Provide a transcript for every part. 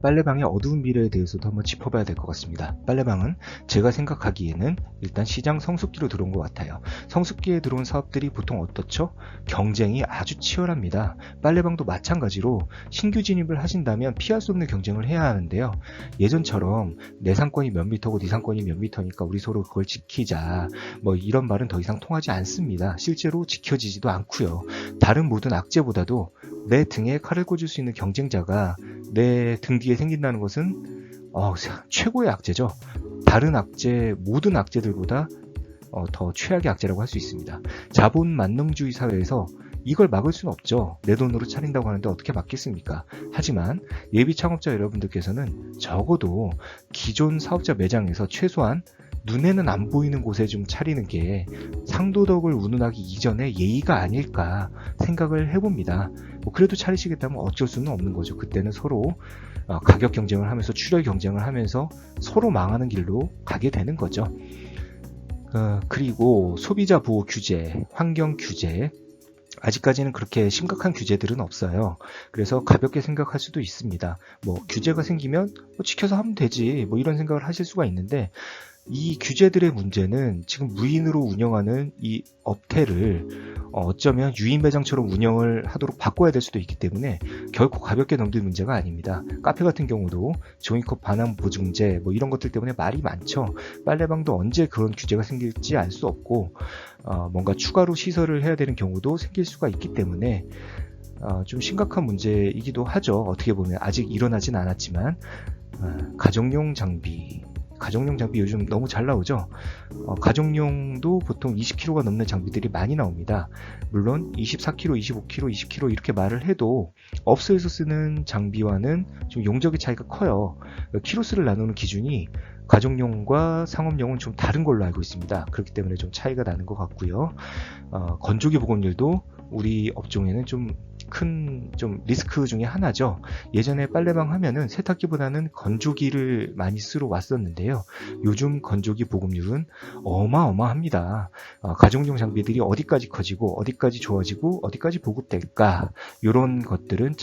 빨래방의 어두운 미래에 대해서도 한번 짚어봐야 될 것 같습니다. 빨래방은 제가 생각하기에는 일단 시장 성숙기로 들어온 것 같아요. 성숙기에 들어온 사업들이 보통 어떻죠? 경쟁이 아주 치열합니다. 빨래방도 마찬가지로 신규 진입을 하신다면 피할 수 없는 경쟁을 해야 하는데요. 예전처럼 내 상권이 몇 미터고 네 상권이 몇 미터니까 우리 서로 그걸 지키자, 뭐 이런 말은 더 이상 통하지 않습니다. 실제로 지켜지지도 않고요. 다른 모든 악재보다도 내 등에 칼을 꽂을 수 있는 경쟁자가 내 등 뒤에 생긴다는 것은 최고의 악재죠. 다른 악재, 모든 악재들보다 더 최악의 악재라고 할 수 있습니다. 자본 만능주의 사회에서 이걸 막을 수는 없죠. 내 돈으로 차린다고 하는데 어떻게 막겠습니까? 하지만 예비 창업자 여러분들께서는 적어도 기존 사업자 매장에서 최소한 눈에는 안 보이는 곳에 좀 차리는 게 상도덕을 운운하기 이전에 예의가 아닐까 생각을 해봅니다. 그래도 차리시겠다면 어쩔 수는 없는 거죠. 그때는 서로 가격 경쟁을 하면서 출혈 경쟁을 하면서 서로 망하는 길로 가게 되는 거죠. 그리고 소비자 보호 규제, 환경 규제, 아직까지는 그렇게 심각한 규제들은 없어요. 그래서 가볍게 생각할 수도 있습니다. 규제가 생기면 지켜서 하면 되지, 이런 생각을 하실 수가 있는데, 이 규제들의 문제는 지금 무인으로 운영하는 이 업태를 어쩌면 유인 매장처럼 운영을 하도록 바꿔야 될 수도 있기 때문에 결코 가볍게 넘길 문제가 아닙니다. 카페 같은 경우도 종이컵 반환 보증제 이런 것들 때문에 말이 많죠. 빨래방도 언제 그런 규제가 생길지 알 수 없고 뭔가 추가로 시설을 해야 되는 경우도 생길 수가 있기 때문에 좀 심각한 문제이기도 하죠. 어떻게 보면 아직 일어나진 않았지만 가정용 장비 요즘 너무 잘 나오죠. 가정용도 보통 20kg가 넘는 장비들이 많이 나옵니다. 물론 24kg, 25kg, 20kg 이렇게 말을 해도 업소에서 쓰는 장비와는 좀 용적의 차이가 커요. 키로수를 나누는 기준이 가정용과 상업용은 좀 다른 걸로 알고 있습니다. 그렇기 때문에 좀 차이가 나는 것 같고요. 건조기 보급률도 우리 업종에는 좀 리스크 중에 하나죠. 예전에 빨래방 하면은 세탁기보다는 건조기를 많이 쓰러 왔었는데요. 요즘 건조기 보급률은 어마어마합니다. 가정용 장비들이 어디까지 커지고 어디까지 좋아지고 어디까지 보급될까, 이런 것들은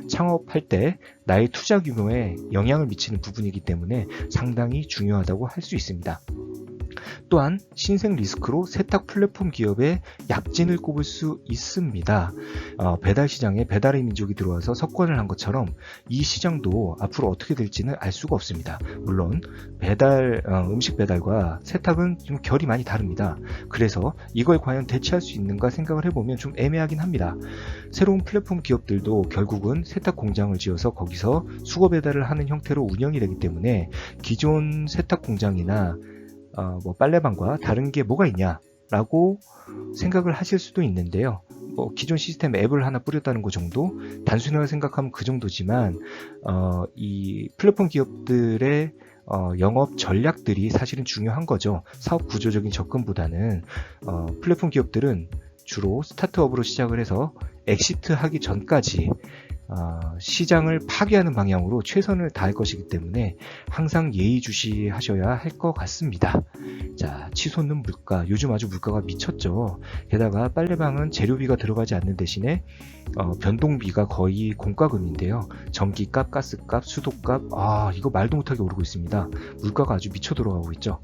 창업할 때 나의 투자 규모에 영향을 미치는 부분이기 때문에 상당히 중요하다고 할 수 있습니다. 또한 신생 리스크로 세탁 플랫폼 기업의 약진을 꼽을 수 있습니다. 배달 시장에 배달의 민족이 들어와서 석권을 한 것처럼 이 시장도 앞으로 어떻게 될지는 알 수가 없습니다. 물론 음식 배달과 세탁은 좀 결이 많이 다릅니다. 그래서 이걸 과연 대체할 수 있는가 생각을 해보면 좀 애매하긴 합니다. 새로운 플랫폼 기업들도 결국은 세탁 공장을 지어서 거기서 수거 배달을 하는 형태로 운영이 되기 때문에 기존 세탁 공장이나 빨래방과 다른 게 뭐가 있냐라고 생각을 하실 수도 있는데요. 기존 시스템 앱을 하나 뿌렸다는 것 정도, 단순하게 생각하면 그 정도지만 이 플랫폼 기업들의 영업 전략들이 사실은 중요한 거죠. 사업 구조적인 접근보다는 플랫폼 기업들은 주로 스타트업으로 시작을 해서 엑시트 하기 전까지 시장을 파괴하는 방향으로 최선을 다할 것이기 때문에 항상 예의주시하셔야 할 것 같습니다. 자, 치솟는 물가, 요즘 아주 물가가 미쳤죠. 게다가 빨래방은 재료비가 들어가지 않는 대신에 변동비가 거의 공과금인데요. 전기값, 가스값, 수도값, 이거 말도 못하게 오르고 있습니다. 물가가 아주 미쳐 들어가고 있죠.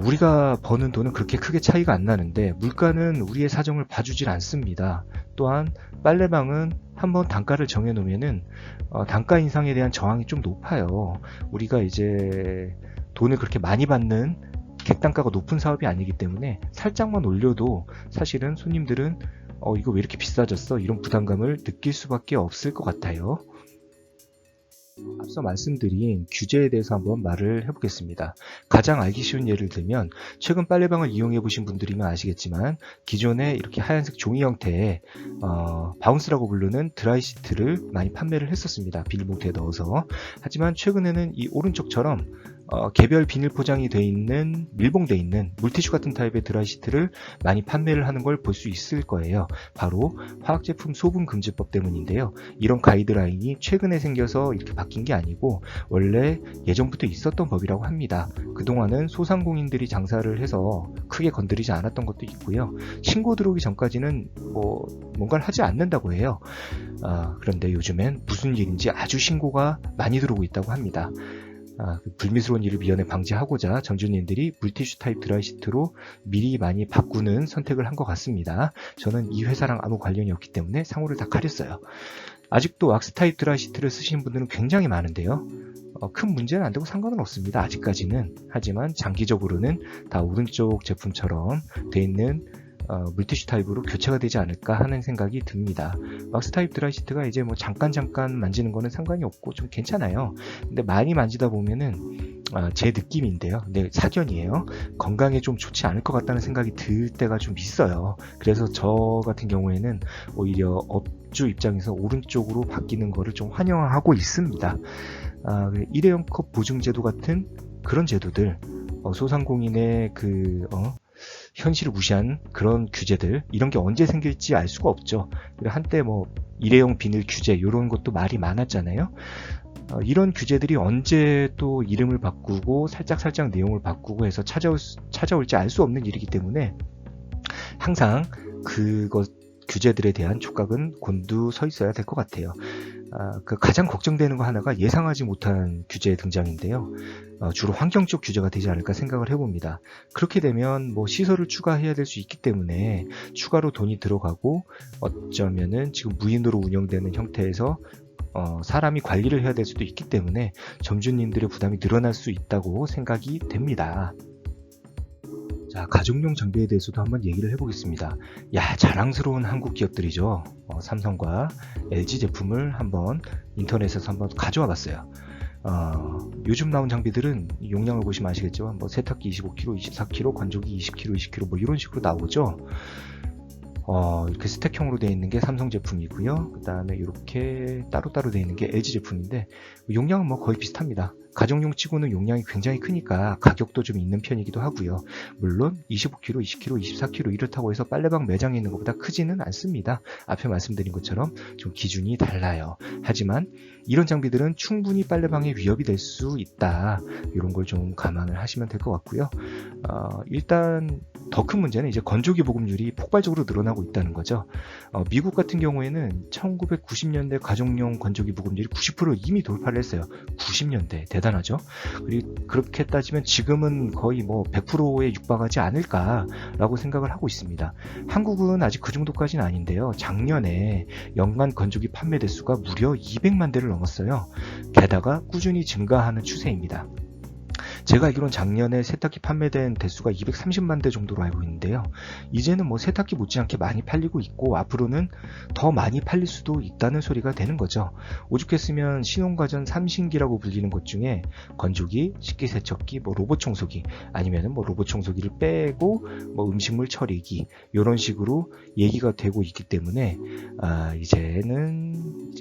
우리가 버는 돈은 그렇게 크게 차이가 안 나는데 물가는 우리의 사정을 봐주질 않습니다. 또한 빨래방은 한번 단가를 정해놓으면은 단가 인상에 대한 저항이 좀 높아요. 우리가 이제 돈을 그렇게 많이 받는 객단가가 높은 사업이 아니기 때문에 살짝만 올려도 사실은 손님들은 이거 왜 이렇게 비싸졌어? 이런 부담감을 느낄 수밖에 없을 것 같아요. 앞서 말씀드린 규제에 대해서 한번 말을 해보겠습니다. 가장 알기 쉬운 예를 들면 최근 빨래방을 이용해 보신 분들이면 아시겠지만 기존에 이렇게 하얀색 종이 형태의 바운스라고 부르는 드라이시트를 많이 판매를 했었습니다. 비닐봉투에 넣어서. 하지만 최근에는 이 오른쪽처럼 개별 비닐 포장이 돼 있는, 밀봉돼 있는 물티슈 같은 타입의 드라이시트를 많이 판매를 하는 걸 볼 수 있을 거예요. 바로 화학제품 소분금지법 때문인데요. 이런 가이드라인이 최근에 생겨서 이렇게 바뀐 게 게 아니고 원래 예전부터 있었던 법이라고 합니다. 그동안은 소상공인들이 장사를 해서 크게 건드리지 않았던 것도 있고요. 신고 들어오기 전까지는 뭔가를 하지 않는다고 해요. 그런데 요즘엔 무슨 일인지 아주 신고가 많이 들어오고 있다고 합니다. 그 불미스러운 일을 미연에 방지하고자 점주님들이 물티슈 타입 드라이시트로 미리 많이 바꾸는 선택을 한 것 같습니다. 저는 이 회사랑 아무 관련이 없기 때문에 상호를 다 가렸어요. 아직도 왁스 타입 드라이시트를 쓰시는 분들은 굉장히 많은데요. 큰 문제는 안 되고 상관은 없습니다. 아직까지는. 하지만 장기적으로는 다 오른쪽 제품처럼 돼 있는 물티슈 타입으로 교체가 되지 않을까 하는 생각이 듭니다. 왁스 타입 드라이시트가 이제 뭐 잠깐 만지는 거는 상관이 없고 좀 괜찮아요. 근데 많이 만지다 보면은 제 느낌인데요. 근데 사견이에요. 건강에 좀 좋지 않을 것 같다는 생각이 들 때가 좀 있어요. 그래서 저 같은 경우에는 오히려 업주 입장에서 오른쪽으로 바뀌는 거를 좀 환영하고 있습니다. 일회용 컵 보증제도 같은 그런 제도들, 소상공인의 현실을 무시한 그런 규제들, 이런 게 언제 생길지 알 수가 없죠. 한때 일회용 비닐 규제 이런 것도 말이 많았잖아요. 이런 규제들이 언제 또 이름을 바꾸고 살짝 내용을 바꾸고 해서 찾아올지 알 수 없는 일이기 때문에 항상 규제들에 대한 촉각은 곤두서 있어야 될 것 같아요. 가장 걱정되는 거 하나가 예상하지 못한 규제의 등장인데요. 주로 환경 쪽 규제가 되지 않을까 생각을 해봅니다. 그렇게 되면 시설을 추가해야 될 수 있기 때문에 추가로 돈이 들어가고 어쩌면은 지금 무인도로 운영되는 형태에서 사람이 관리를 해야 될 수도 있기 때문에 점주님들의 부담이 늘어날 수 있다고 생각이 됩니다. 자, 가정용 장비에 대해서도 한번 얘기를 해보겠습니다. 자랑스러운 한국 기업들이죠. 삼성과 LG 제품을 한번 인터넷에서 한번 가져와 봤어요. 요즘 나온 장비들은 용량을 보시면 아시겠지만 세탁기 25kg, 24kg, 건조기 20kg, 20kg 이런 식으로 나오죠. 이렇게 스택형으로 되어 있는 게 삼성 제품이고요. 그 다음에 이렇게 따로따로 되어 있는 게 LG 제품인데 용량은 거의 비슷합니다. 가정용 치고는 용량이 굉장히 크니까 가격도 좀 있는 편이기도 하고요. 물론 25kg, 20kg, 24kg 이렇다고 해서 빨래방 매장에 있는 것보다 크지는 않습니다. 앞에 말씀드린 것처럼 좀 기준이 달라요. 하지만 이런 장비들은 충분히 빨래방에 위협이 될 수 있다. 이런 걸 좀 감안을 하시면 될 것 같고요. 일단 더 큰 문제는 이제 건조기 보급률이 폭발적으로 늘어나고 있다는 거죠. 미국 같은 경우에는 1990년대 가정용 건조기 보급률이 90%를 이미 돌파를 했어요. 90년대 대단하죠. 그리고 그렇게 따지면 지금은 거의 100%에 육박하지 않을까라고 생각을 하고 있습니다. 한국은 아직 그 정도까지는 아닌데요. 작년에 연간 건조기 판매 대수가 무려 200만 대를 넘었어요. 게다가 꾸준히 증가하는 추세입니다. 제가 알기로는 작년에 세탁기 판매된 대수가 230만 대 정도로 알고 있는데요. 이제는 세탁기 못지않게 많이 팔리고 있고 앞으로는 더 많이 팔릴 수도 있다는 소리가 되는 거죠. 오죽했으면 신혼가전 3신기라고 불리는 것 중에 건조기, 식기세척기, 로봇 청소기 아니면 로봇 청소기를 빼고 음식물 처리기 이런 식으로 얘기가 되고 있기 때문에 이제는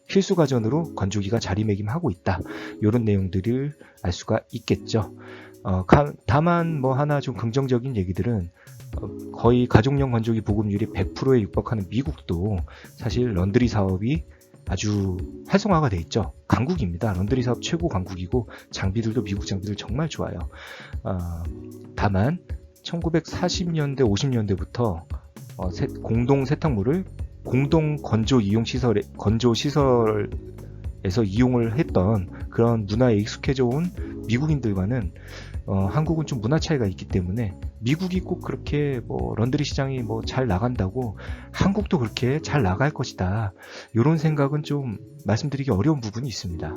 필수가전으로 건조기가 자리매김하고 있다. 이런 내용들을 알 수가 있겠죠. 다만 하나 좀 긍정적인 얘기들은 거의 가정용 건조기 보급률이 100%에 육박하는 미국도 사실 런드리 사업이 아주 활성화가 돼 있죠. 강국입니다. 런드리 사업 최고 강국이고 장비들도 미국 장비들 정말 좋아요. 다만 1940년대 50년대부터 공동 세탁물을 공동 건조 시설에서 이용을 했던 그런 문화에 익숙해져 온 미국인들과는 한국은 좀 문화 차이가 있기 때문에 미국이 꼭 그렇게 런드리 시장이 잘 나간다고 한국도 그렇게 잘 나갈 것이다. 이런 생각은 좀 말씀드리기 어려운 부분이 있습니다.